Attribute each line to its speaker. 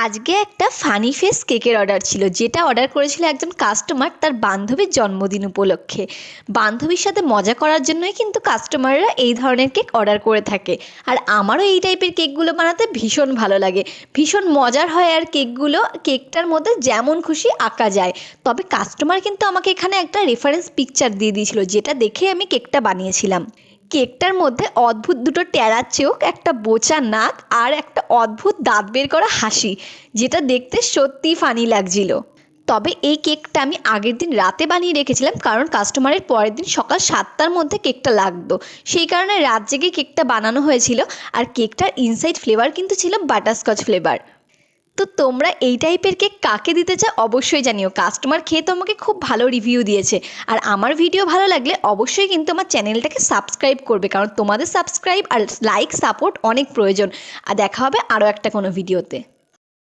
Speaker 1: আজকে একটা funny face কেকের অর্ডার ছিল, যেটা অর্ডার করেছিল একজন কাস্টমার তার বান্ধবীর জন্মদিন উপলক্ষে। বান্ধবীর সাথে মজা করার জন্যই কিন্তু কাস্টমাররা এই ধরনের কেক অর্ডার করে থাকে। আর আমারও এই টাইপের কেকগুলো বানাতে ভীষণ ভালো লাগে, ভীষণ মজার হয়। আর কেকটার মধ্যে যেমন খুশি আঁকা যায়। তবে কাস্টমার কিন্তু আমাকে এখানে একটা রেফারেন্স পিকচার দিয়ে দিয়েছিল, যেটা দেখে আমি কেকটা বানিয়েছিলাম। কেকটার মধ্যে অদ্ভুত দুটো টেরা চোখ, একটা বোচা নাক আর একটা অদ্ভুত দাঁত বের করা হাসি, যেটা দেখতে সত্যিই ফানি লাগছিল। তবে এই কেকটা আমি আগের দিন রাতে বানিয়ে রেখেছিলাম, কারণ কাস্টমারের পরের দিন সকাল 7টার মধ্যে কেকটা লাগতো। সেই কারণে রাত জেগে কেকটা বানানো হয়েছিল। আর কেকটার ইনসাইড ফ্লেভার কিন্তু ছিল বাটারস্কচ ফ্লেভার। তো তোমরা এই টাইপের কেক কাকে দিতে চাও অবশ্যই জানিও। কাস্টমার খেয়ে তো আমাকে খুব ভালো রিভিউ দিয়েছে। আর আমার ভিডিও ভালো লাগলে অবশ্যই কিন্তু আমার চ্যানেলটাকে সাবস্ক্রাইব করবে, কারণ তোমাদের সাবস্ক্রাইব আর লাইক সাপোর্ট অনেক প্রয়োজন। আর দেখা হবে আরও একটা কোনো ভিডিওতে।